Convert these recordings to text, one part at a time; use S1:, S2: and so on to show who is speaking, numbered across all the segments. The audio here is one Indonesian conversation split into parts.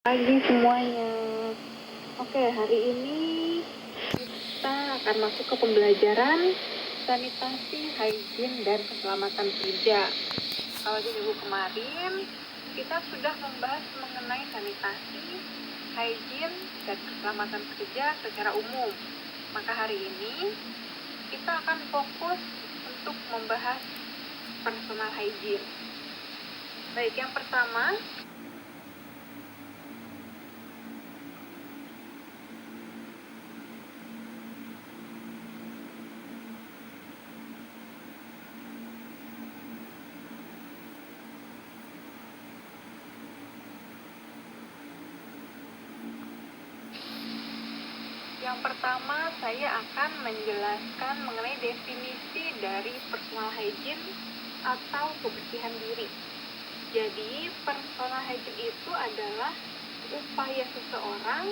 S1: Pagi semuanya. Oke, hari ini kita akan masuk ke pembelajaran sanitasi, hygiene, dan keselamatan kerja. Kalau di minggu kemarin, kita sudah membahas mengenai sanitasi, hygiene, dan keselamatan kerja secara umum. Maka hari ini, kita akan fokus untuk membahas personal hygiene. Baik, yang pertama, saya akan menjelaskan mengenai definisi dari personal hygiene atau kebersihan diri. Jadi, personal hygiene itu adalah upaya seseorang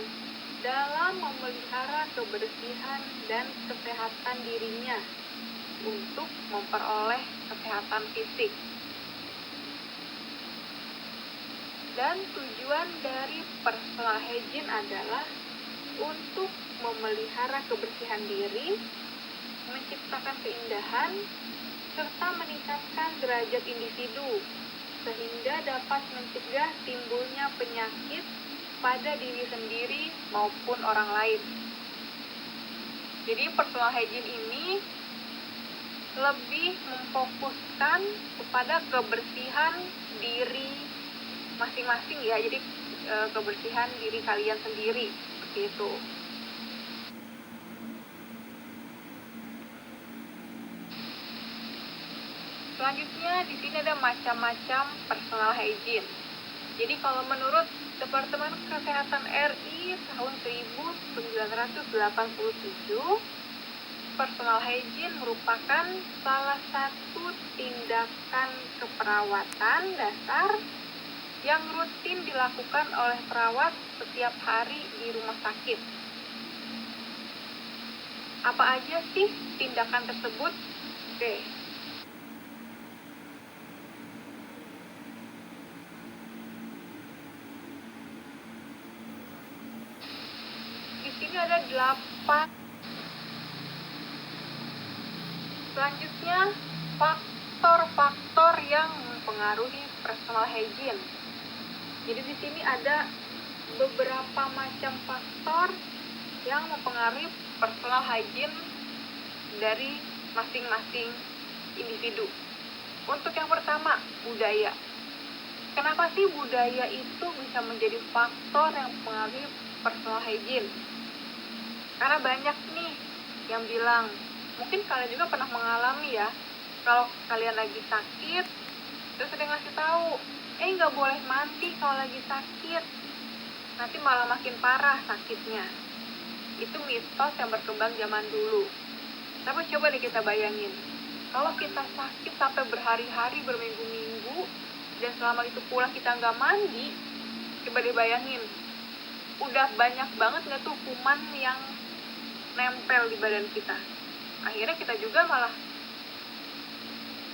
S1: dalam memelihara kebersihan dan kesehatan dirinya untuk memperoleh kesehatan fisik. Dan tujuan dari personal hygiene adalah untuk memelihara kebersihan diri, menciptakan keindahan, serta meningkatkan derajat individu, sehingga dapat mencegah timbulnya penyakit pada diri sendiri maupun orang lain. Jadi personal hygiene ini lebih memfokuskan kepada kebersihan diri masing-masing ya, jadi kebersihan diri kalian sendiri, seperti itu. Selanjutnya di sini ada macam-macam personal hygiene. Jadi kalau menurut Departemen Kesehatan RI tahun 1987, personal hygiene merupakan salah satu tindakan keperawatan dasar yang rutin dilakukan oleh perawat setiap hari di rumah sakit. Apa aja sih tindakan tersebut? Oke. Di sini ada 8. Selanjutnya, faktor-faktor yang mempengaruhi personal hygiene. Jadi di sini ada beberapa macam faktor yang mempengaruhi personal hygiene dari masing-masing individu. Untuk yang pertama, budaya. Kenapa sih budaya itu bisa menjadi faktor yang mempengaruhi personal hygiene? Karena banyak nih yang bilang, mungkin kalian juga pernah mengalami ya, kalau kalian lagi sakit, terus ada yang ngasih tahu, nggak boleh mandi kalau lagi sakit, nanti malah makin parah sakitnya. Itu mitos yang berkembang zaman dulu. Tapi coba deh kita bayangin, kalau kita sakit sampai berhari-hari, berminggu-minggu, dan selama itu pula kita nggak mandi, coba deh bayangin, udah banyak banget nggak tuh kuman yang nempel di badan kita. Akhirnya kita juga malah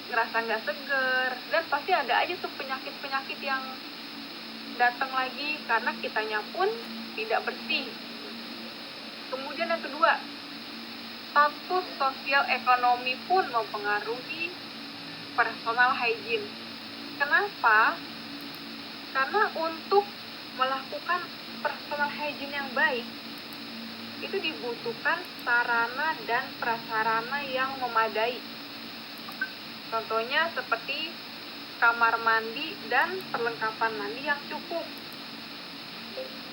S1: ngerasa nggak seger, dan pasti ada aja tuh penyakit-penyakit yang datang lagi karena kitanya pun tidak bersih. Kemudian yang kedua, status sosial ekonomi pun mempengaruhi personal hygiene. Kenapa? Karena untuk melakukan personal hygiene yang baik, itu dibutuhkan sarana dan prasarana yang memadai. Contohnya seperti kamar mandi dan perlengkapan mandi yang cukup.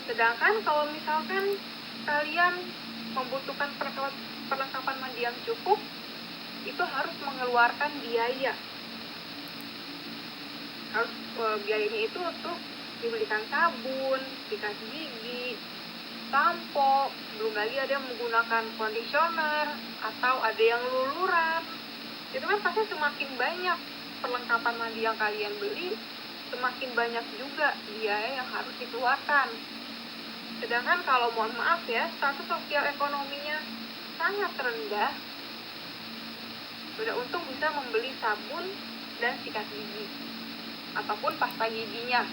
S1: Sedangkan kalau misalkan kalian membutuhkan perlengkapan mandi yang cukup, itu harus mengeluarkan biaya. Biayanya itu untuk dibelikan sabun, sikat gigi, sampo, belum lagi ada yang menggunakan conditioner atau ada yang luluran. Itu kan pasti semakin banyak perlengkapan mandi yang kalian beli, semakin banyak juga biaya yang harus dikeluarkan. Sedangkan kalau mohon maaf ya, status sosial ekonominya sangat rendah, sudah untung bisa membeli sabun dan sikat gigi ataupun pasta giginya.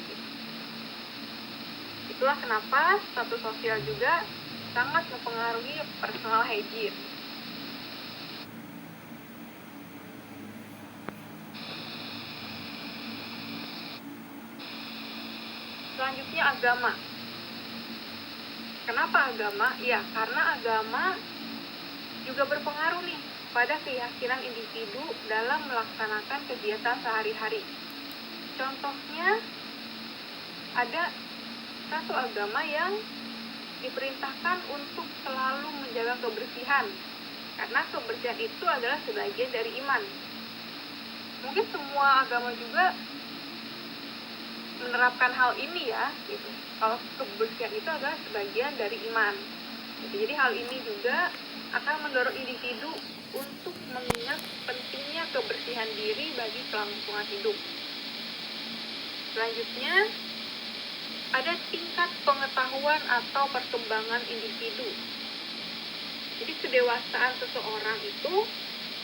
S1: Itu Itulah kenapa status sosial juga sangat mempengaruhi personal hygiene. Selanjutnya agama. Kenapa agama? Ya, karena agama juga berpengaruh nih pada keyakinan individu dalam melaksanakan kegiatan sehari-hari. Contohnya, ada satu agama yang diperintahkan untuk selalu menjaga kebersihan, karena kebersihan itu adalah sebagian dari iman. Mungkin semua agama juga menerapkan hal ini ya, gitu. Kalau kebersihan itu adalah sebagian dari iman. Jadi hal ini juga akan mendorong individu untuk mengingat pentingnya kebersihan diri bagi kelangsungan hidup. Selanjutnya, ada tingkat pengetahuan atau perkembangan individu. Jadi kedewasaan seseorang itu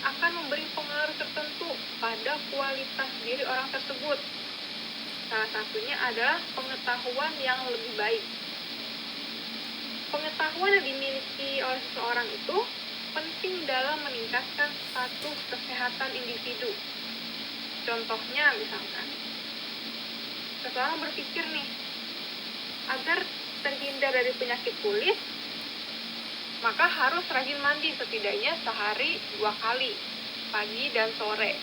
S1: akan memberi pengaruh tertentu pada kualitas diri orang tersebut. Salah satunya adalah pengetahuan yang lebih baik. Pengetahuan yang dimiliki oleh seseorang itu penting dalam meningkatkan status kesehatan individu. Contohnya misalkan, seseorang berpikir nih, agar terhindar dari penyakit kulit, maka harus rajin mandi setidaknya sehari 2 kali, pagi dan sore.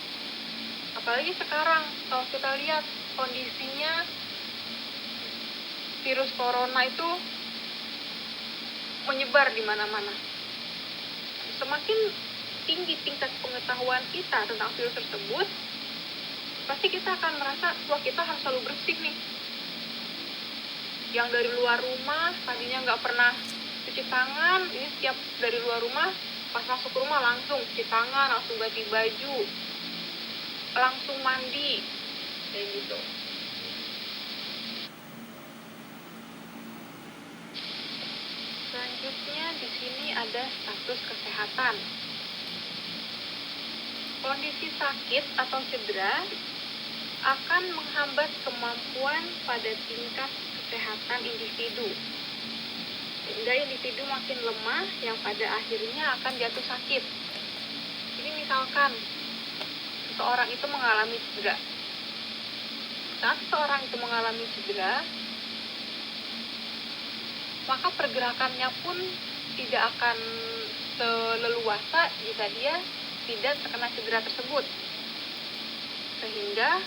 S1: Apalagi sekarang, kalau kita lihat kondisinya virus corona itu menyebar di mana-mana. Semakin tinggi tingkat pengetahuan kita tentang virus tersebut, pasti kita akan merasa, wah kita harus selalu bersih nih. Yang dari luar rumah tadinya nggak pernah cuci tangan, ini setiap dari luar rumah pas masuk rumah langsung cuci tangan, langsung ganti baju, langsung mandi, kayak gitu. Selanjutnya di sini ada status kesehatan. Kondisi sakit atau cedera akan menghambat kemampuan pada tingkat kesehatan individu, sehingga individu makin lemah yang pada akhirnya akan jatuh sakit. Jadi misalkan seseorang itu mengalami cedera. Saat seseorang itu mengalami cedera, maka pergerakannya pun tidak akan seleluasa jika dia tidak terkena cedera tersebut. Sehingga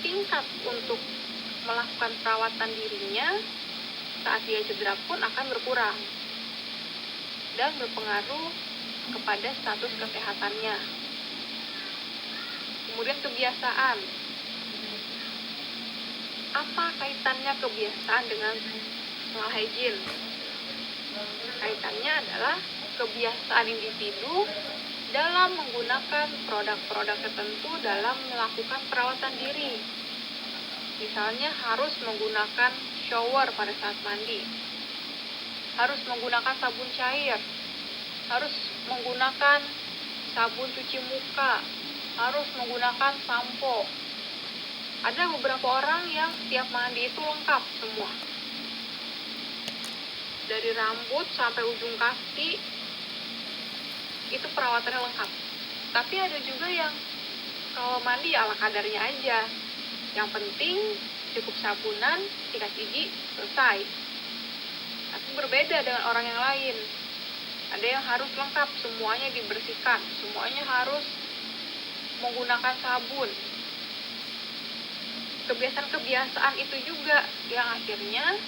S1: tingkat untuk melakukan perawatan dirinya saat dia cedera pun akan berkurang dan berpengaruh kepada status kesehatannya. Kemudian kebiasaan. Apa kaitannya kebiasaan dengan personal hygiene? Kaitannya adalah kebiasaan individu dalam menggunakan produk-produk tertentu dalam melakukan perawatan diri. Misalnya harus menggunakan shower pada saat mandi, harus menggunakan sabun cair, harus menggunakan sabun cuci muka, harus menggunakan sampo. Ada beberapa orang yang setiap mandi itu lengkap semua, dari rambut sampai ujung kaki itu perawatannya lengkap. Tapi ada juga yang kalau mandi ala kadarnya aja, yang penting cukup sabunan, sikat gigi, selesai. Tapi berbeda dengan orang yang lain. Ada yang harus lengkap, semuanya dibersihkan, semuanya harus menggunakan sabun. Kebiasaan-kebiasaan itu juga yang akhirnya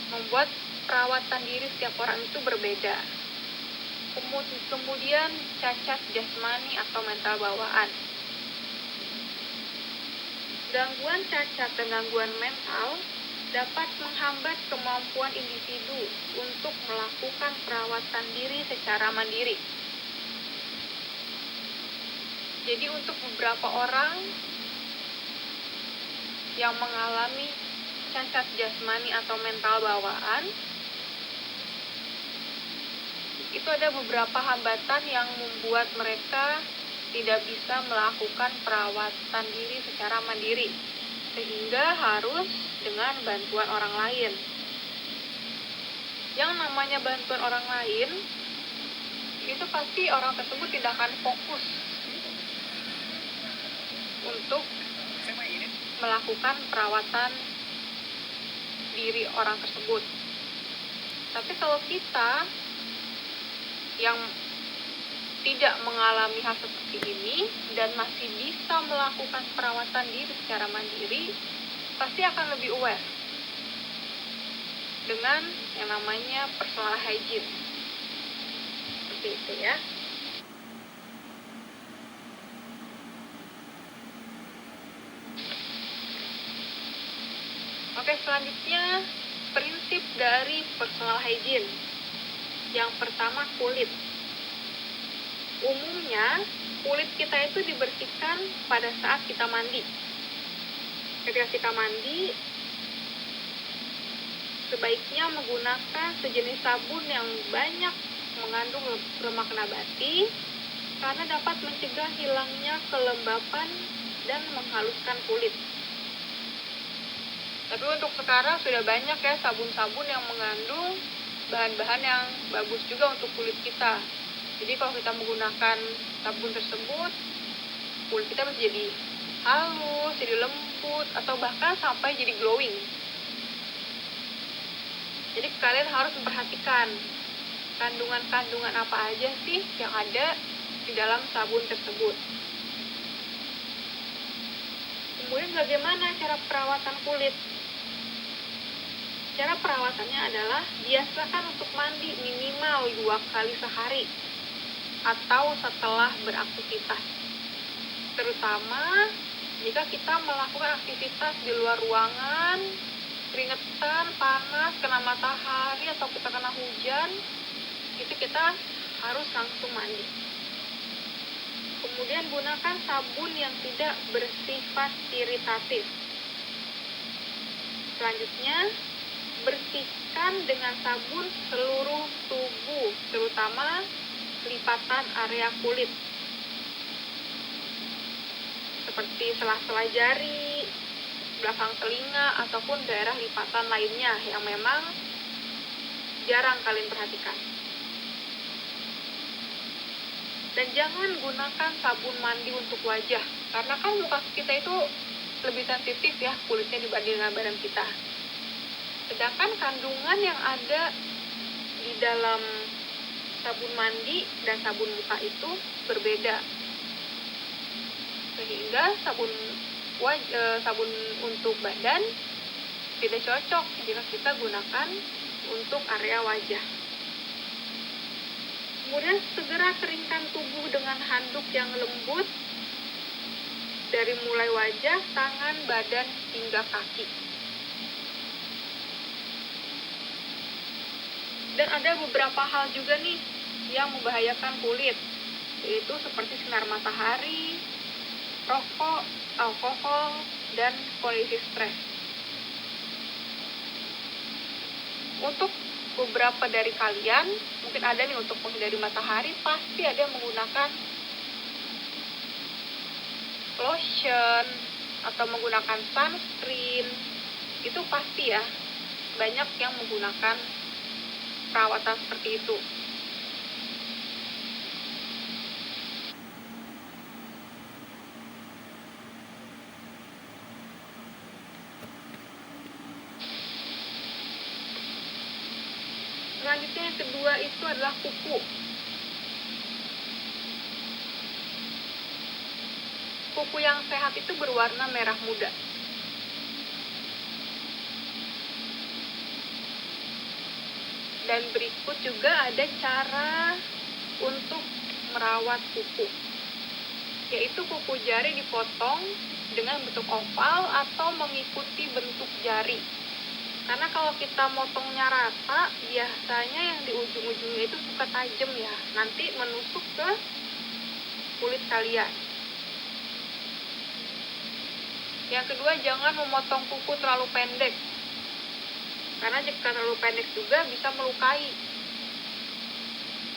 S1: membuat perawatan diri setiap orang itu berbeda. Kemudian cacat jasmani atau mental bawaan. Gangguan cacat dan gangguan mental dapat menghambat kemampuan individu untuk melakukan perawatan diri secara mandiri. Jadi untuk beberapa orang yang mengalami cacat jasmani atau mental bawaan, itu ada beberapa hambatan yang membuat mereka tidak bisa melakukan perawatan diri secara mandiri, sehingga harus dengan bantuan orang lain. Yang namanya bantuan orang lain, itu pasti orang tersebut tidak akan fokus untuk melakukan perawatan diri orang tersebut. Tapi kalau kita yang tidak mengalami hal seperti ini dan masih bisa melakukan perawatan diri secara mandiri, pasti akan lebih aware dengan yang namanya personal hygiene. Seperti itu ya. Oke, selanjutnya prinsip dari personal hygiene. Yang pertama, kulit. Umumnya, kulit kita itu dibersihkan pada saat kita mandi. Ketika kita mandi, sebaiknya menggunakan sejenis sabun yang banyak mengandung lemak nabati karena dapat mencegah hilangnya kelembapan dan menghaluskan kulit. Tapi untuk sekarang sudah banyak ya sabun-sabun yang mengandung bahan-bahan yang bagus juga untuk kulit kita. Jadi kalau kita menggunakan sabun tersebut, kulit kita bisa jadi halus, jadi lembut, atau bahkan sampai jadi glowing. Jadi kalian harus memperhatikan kandungan-kandungan apa aja sih yang ada di dalam sabun tersebut. Kemudian bagaimana cara perawatan kulit? Cara perawatannya adalah biasakan untuk mandi minimal 2 kali sehari atau setelah beraktivitas. Terutama jika kita melakukan aktivitas di luar ruangan, keringetan, panas, kena matahari, atau kita kena hujan, itu kita harus langsung mandi. Kemudian gunakan sabun yang tidak bersifat iritatif. Selanjutnya, bersihkan dengan sabun seluruh tubuh, terutama lipatan area kulit, seperti sela-sela jari, belakang telinga, ataupun daerah lipatan lainnya yang memang jarang kalian perhatikan. Dan jangan gunakan sabun mandi untuk wajah, karena kan muka kita itu lebih sensitif ya kulitnya dibanding dengan badan kita. Sedangkan kandungan yang ada di dalam sabun mandi dan sabun muka itu berbeda. Sehingga sabun untuk badan tidak cocok jika kita gunakan untuk area wajah. Kemudian segera keringkan tubuh dengan handuk yang lembut dari mulai wajah, tangan, badan, hingga kaki. Dan ada beberapa hal juga nih yang membahayakan kulit, yaitu seperti sinar matahari, rokok, alkohol, dan kondisi stres. Untuk beberapa dari kalian, mungkin ada nih untuk menghindari matahari, pasti ada yang menggunakan lotion atau menggunakan sunscreen. Itu pasti ya, banyak yang menggunakan perawatan seperti itu. Selanjutnya yang kedua itu adalah kuku. Kuku yang sehat itu berwarna merah muda. Dan berikut juga ada cara untuk merawat kuku, yaitu kuku jari dipotong dengan bentuk oval atau mengikuti bentuk jari. Karena kalau kita motongnya rata, biasanya yang di ujung-ujungnya itu suka tajam ya, nanti menusuk ke kulit kalian. Yang kedua, jangan memotong kuku terlalu pendek, karena jika terlalu pendek juga bisa melukai.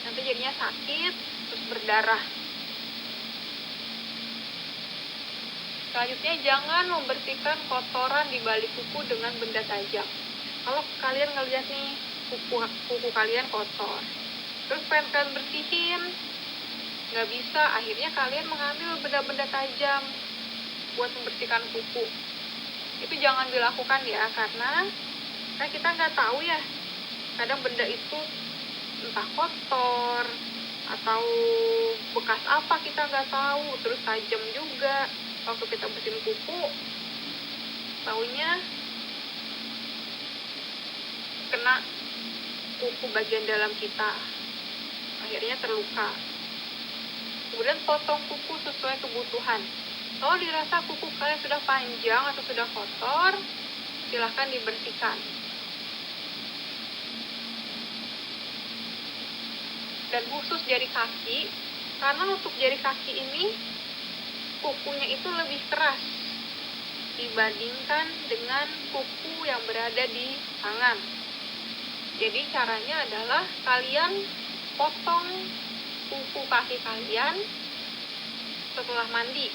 S1: Nanti jadinya sakit, terus berdarah. Selanjutnya, jangan membersihkan kotoran di balik kuku dengan benda tajam. Kalau kalian ngeliat nih, kuku kalian kotor, terus pengen kalian bersihin, nggak bisa. Akhirnya kalian mengambil benda-benda tajam buat membersihkan kuku. Itu jangan dilakukan ya, karena kan kita nggak tahu ya, kadang benda itu entah kotor atau bekas apa kita nggak tahu, terus tajam juga. Waktu kita bersihin kuku, taunya kena kuku bagian dalam kita, akhirnya terluka. Kemudian potong kuku sesuai kebutuhan. Kalau dirasa kuku kalian sudah panjang atau sudah kotor, silahkan dibersihkan. Dan khusus jari kaki, karena untuk jari kaki ini kukunya itu lebih keras dibandingkan dengan kuku yang berada di tangan. Jadi caranya adalah kalian potong kuku kaki kalian setelah mandi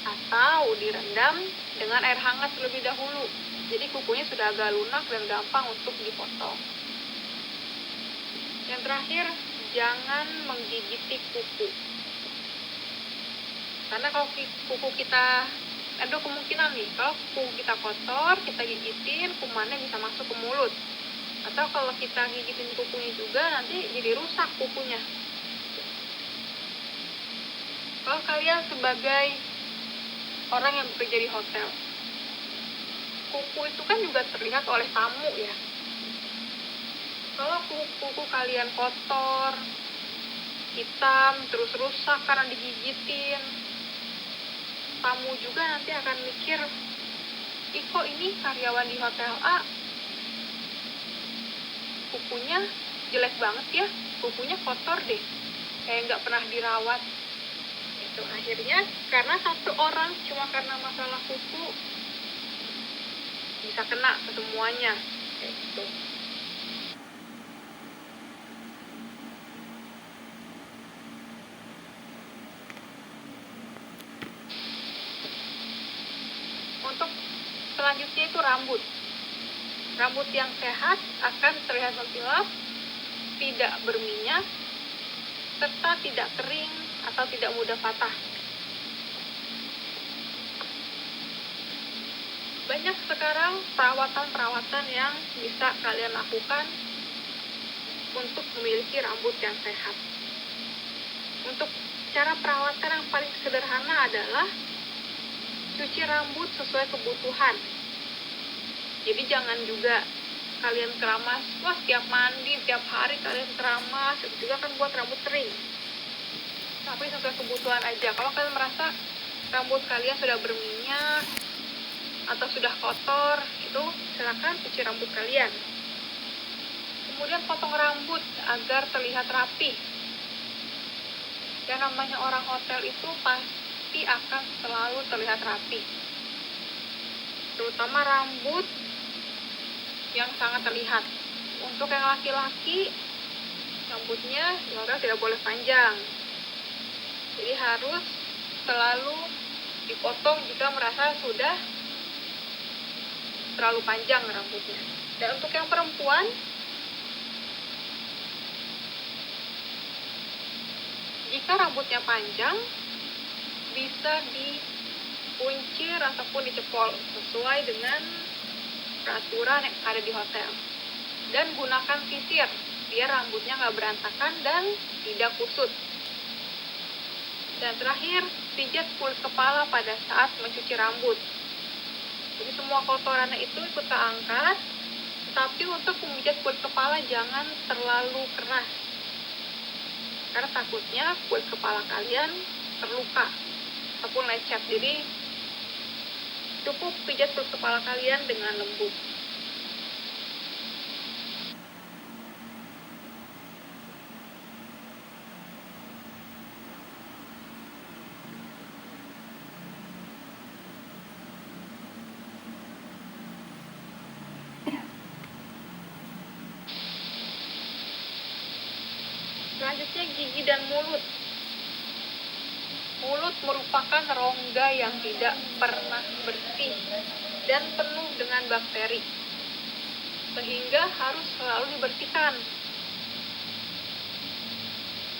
S1: atau direndam dengan air hangat terlebih dahulu. Jadi kukunya sudah agak lunak dan gampang untuk dipotong. Yang terakhir, jangan menggigiti kuku. Karena kalau kuku kita, ada kemungkinan nih, kalau kuku kita kotor, kita gigitin, kumannya bisa masuk ke mulut. Atau kalau kita gigitin kukunya juga, nanti jadi rusak kukunya. Kalau kalian sebagai orang yang bekerja di hotel, kuku itu kan juga terlihat oleh tamu ya. Kalau kuku kalian kotor, hitam, terus rusak karena digigitin, tamu juga nanti akan mikir, ih kok ini karyawan di hotel A kukunya jelek banget ya, kukunya kotor deh, kayak nggak pernah dirawat. Itu akhirnya karena satu orang cuma karena masalah kuku bisa kena ke semuanya, kayak gitu. Untuk selanjutnya itu rambut. Rambut yang sehat akan terlihat mengkilap, tidak berminyak, serta tidak kering atau tidak mudah patah. Banyak sekarang perawatan-perawatan yang bisa kalian lakukan untuk memiliki rambut yang sehat. Untuk cara perawatan yang paling sederhana adalah cuci rambut sesuai kebutuhan. Jadi jangan juga kalian keramas, wah setiap mandi, tiap hari kalian keramas, itu juga kan buat rambut kering. Tapi sesuai kebutuhan aja. Kalau kalian merasa rambut kalian sudah berminyak atau sudah kotor, itu silakan cuci rambut kalian. Kemudian potong rambut agar terlihat rapi. Yang namanya orang hotel itu pasti akan selalu terlihat rapi. Terutama rambut yang sangat terlihat. Untuk yang laki-laki, rambutnya di hotel tidak boleh panjang. Jadi harus selalu dipotong jika merasa sudah terlalu panjang rambutnya. Dan untuk yang perempuan, jika rambutnya panjang, bisa dikuncir ataupun dicepol sesuai dengan peraturan yang ada di hotel. Dan gunakan sisir biar rambutnya nggak berantakan dan tidak kusut. Dan terakhir, pijat kulit kepala pada saat mencuci rambut. Jadi semua kotorannya itu ikut keangkat, tapi untuk memijat kulit kepala jangan terlalu keras. Karena takutnya kulit kepala kalian terluka ataupun lecet. Jadi cukup pijat kulit kepala kalian dengan lembut. Selanjutnya gigi dan mulut. Mulut merupakan rongga yang tidak pernah bersih dan penuh dengan bakteri, sehingga harus selalu dibersihkan.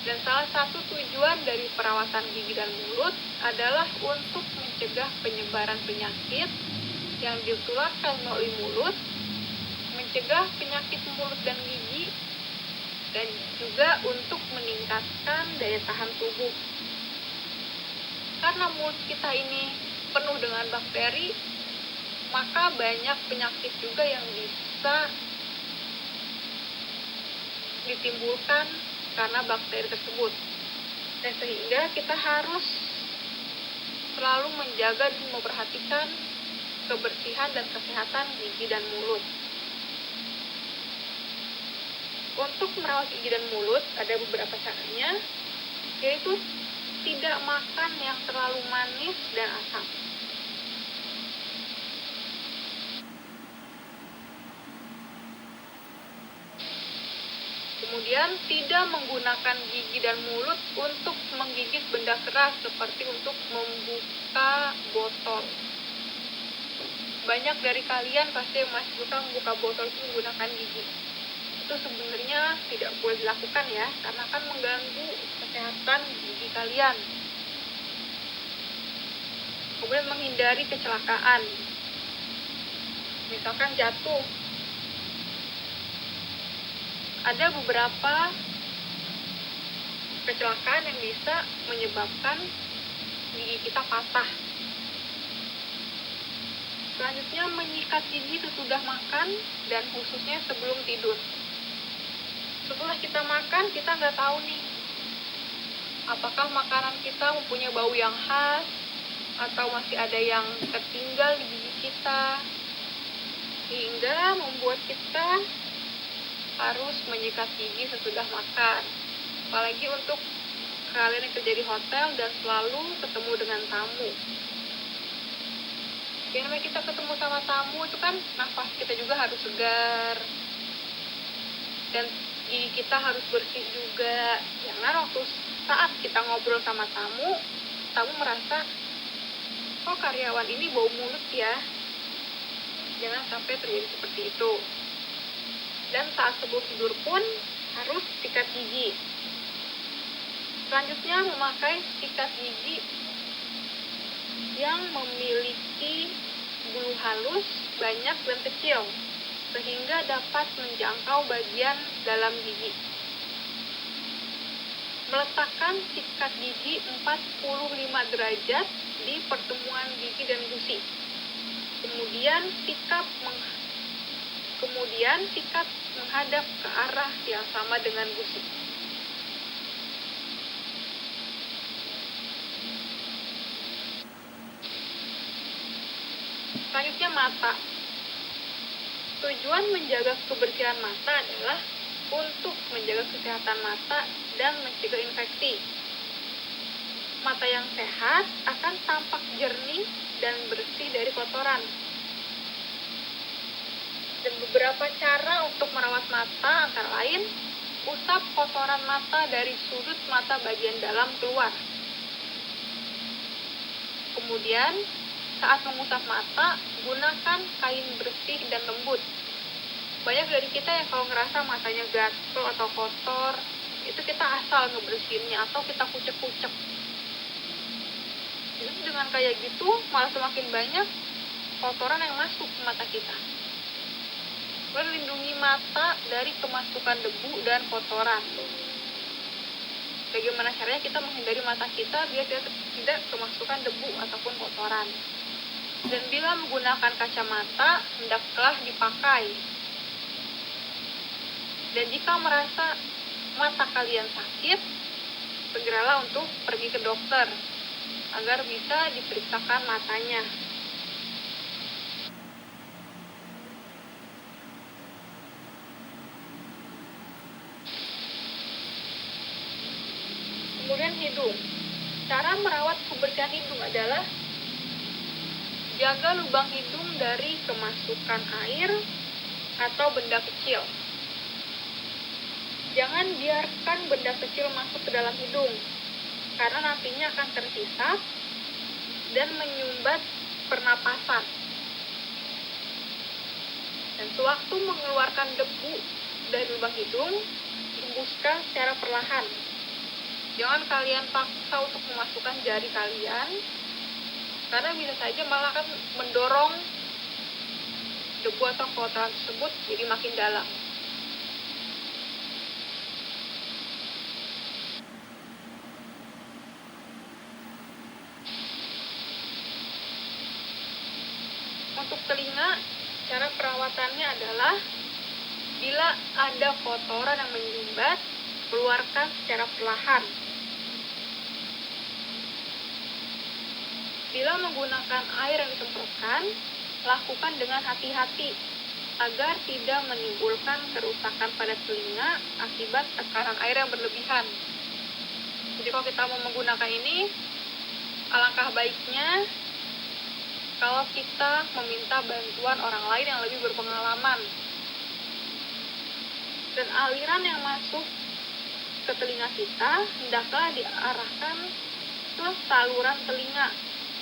S1: Dan salah satu tujuan dari perawatan gigi dan mulut adalah untuk mencegah penyebaran penyakit yang ditularkan melalui mulut, mencegah penyakit mulut dan gigi, dan juga untuk meningkatkan daya tahan tubuh. Karena mulut kita ini penuh dengan bakteri, maka banyak penyakit juga yang bisa ditimbulkan karena bakteri tersebut. Dan sehingga kita harus selalu menjaga dan memperhatikan kebersihan dan kesehatan gigi dan mulut. Untuk merawat gigi dan mulut ada beberapa caranya, yaitu tidak makan yang terlalu manis dan asam. Kemudian tidak menggunakan gigi dan mulut untuk menggigit benda keras seperti untuk membuka botol. Banyak dari kalian pasti masih suka membuka botol itu menggunakan gigi. Itu sebenarnya tidak boleh dilakukan ya, karena akan mengganggu kesehatan gigi kalian. Kemudian menghindari kecelakaan, misalkan jatuh. Ada beberapa kecelakaan yang bisa menyebabkan gigi kita patah. Selanjutnya, menyikat gigi sesudah makan dan khususnya sebelum tidur. Setelah kita makan, kita nggak tahu nih, apakah makanan kita mempunyai bau yang khas, atau masih ada yang tertinggal di gigi kita, hingga membuat kita harus menyikat gigi sesudah makan. Apalagi untuk kalian yang kerja di hotel dan selalu ketemu dengan tamu. Karena kita ketemu sama tamu itu kan nafas kita juga harus segar. Dan gigi kita harus bersih juga. Jangan waktu saat kita ngobrol sama tamu, tamu merasa, kok karyawan ini bau mulut ya. Jangan sampai terjadi seperti itu. Dan saat sebelum tidur pun harus sikat gigi. Selanjutnya, memakai sikat gigi yang memiliki bulu halus, banyak dan kecil, sehingga dapat menjangkau bagian dalam gigi. Meletakkan sikat gigi 45 derajat di pertemuan gigi dan gusi. Kemudian sikat menghadap ke arah yang sama dengan gusi. Selanjutnya, mata. Tujuan menjaga kebersihan mata adalah untuk menjaga kesehatan mata dan mencegah infeksi. Mata yang sehat akan tampak jernih dan bersih dari kotoran. Dan beberapa cara untuk merawat mata antara lain, usap kotoran mata dari sudut mata bagian dalam keluar. Kemudian, saat mengusap mata, gunakan kain bersih dan lembut. Banyak dari kita yang kalau ngerasa matanya gatel atau kotor, itu kita asal ngebersihinnya atau kita kucek-kucek. Jadi dengan kayak gitu, malah semakin banyak kotoran yang masuk ke mata kita. Melindungi mata dari kemasukan debu dan kotoran. Bagaimana caranya kita menghindari mata kita biar tidak kemasukan debu ataupun kotoran. Dan bila menggunakan kacamata, hendaklah dipakai. Dan jika merasa mata kalian sakit, segeralah untuk pergi ke dokter agar bisa diperiksakan matanya. Kemudian hidung. Cara merawat kebersihan hidung adalah jaga lubang hidung dari kemasukan air atau benda kecil. Jangan biarkan benda kecil masuk ke dalam hidung. karena nantinya akan terhisap dan menyumbat pernapasan. Dan sewaktu mengeluarkan debu dari lubang hidung, hembuskan secara perlahan. Jangan kalian paksa untuk memasukkan jari kalian, karena bisa saja malah akan mendorong debu atau kotoran tersebut jadi makin dalam. Untuk telinga, cara perawatannya adalah bila ada kotoran yang menyumbat, keluarkan secara perlahan. Bila menggunakan air yang disemprotkan, lakukan dengan hati-hati agar tidak menimbulkan kerusakan pada telinga akibat tekanan air yang berlebihan. Jadi kalau kita mau menggunakan ini, alangkah baiknya kalau kita meminta bantuan orang lain yang lebih berpengalaman. Dan aliran yang masuk ke telinga kita hendaklah diarahkan ke saluran telinga,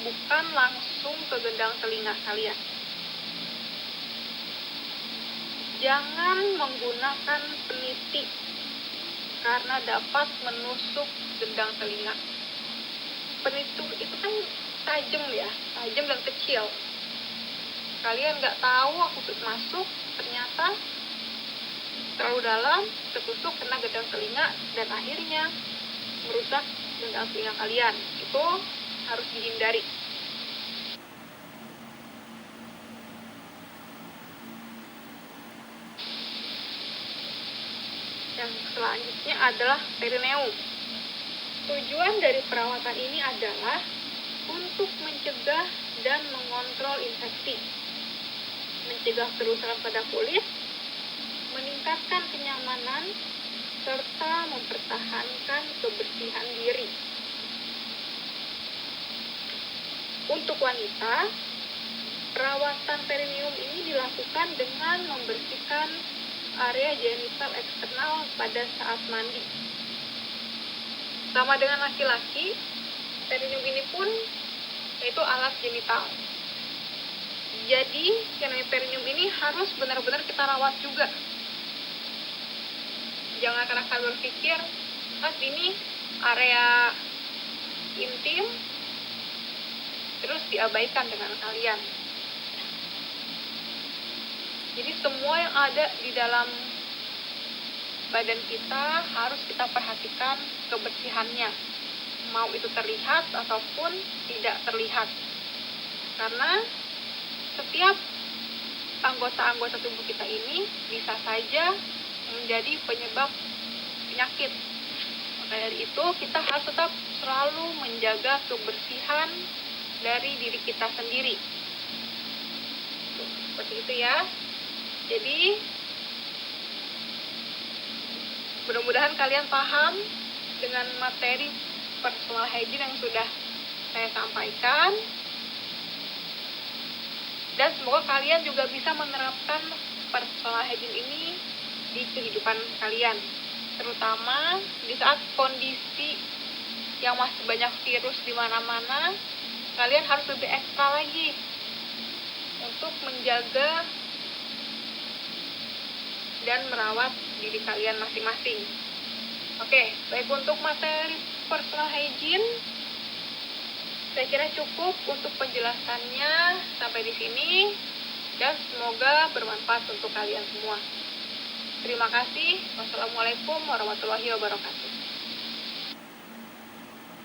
S1: bukan langsung ke gendang telinga kalian. Jangan menggunakan peniti karena dapat menusuk gendang telinga. Peniti itu kan tajam ya, tajam dan kecil. Kalian nggak tahu waktu masuk ternyata terlalu dalam, ketusuk kena gendang telinga dan akhirnya merusak gendang telinga kalian. Itu harus dihindari. Yang selanjutnya adalah perineum. Tujuan dari perawatan ini adalah untuk mencegah dan mengontrol infeksi, mencegah kerusakan pada kulit, meningkatkan kenyamanan, serta mempertahankan kebersihan diri. Untuk wanita, perawatan perineum ini dilakukan dengan membersihkan area genital eksternal pada saat mandi. Sama dengan laki-laki, perineum ini pun yaitu alat genital. Jadi, yang namanya perineum ini harus benar-benar kita rawat juga. Jangan karena kalian berpikir, ini area intim, terus diabaikan dengan kalian. Jadi semua yang ada di dalam badan kita harus kita perhatikan kebersihannya, mau itu terlihat ataupun tidak terlihat. Karena setiap anggota-anggota tubuh kita ini bisa saja menjadi penyebab penyakit. Maka dari itu kita harus tetap selalu menjaga kebersihan dari diri kita sendiri. Seperti itu ya. Jadi mudah-mudahan kalian paham dengan materi personal hygiene yang sudah saya sampaikan. Dan semoga kalian juga bisa menerapkan personal hygiene ini di kehidupan kalian. Terutama di saat kondisi yang masih banyak virus di mana-mana, kalian harus lebih ekstra lagi untuk menjaga dan merawat diri kalian masing-masing. Oke, baik, untuk materi personal hygiene saya kira cukup untuk penjelasannya sampai di sini, dan semoga bermanfaat untuk kalian semua. Terima kasih. Wassalamualaikum warahmatullahi wabarakatuh.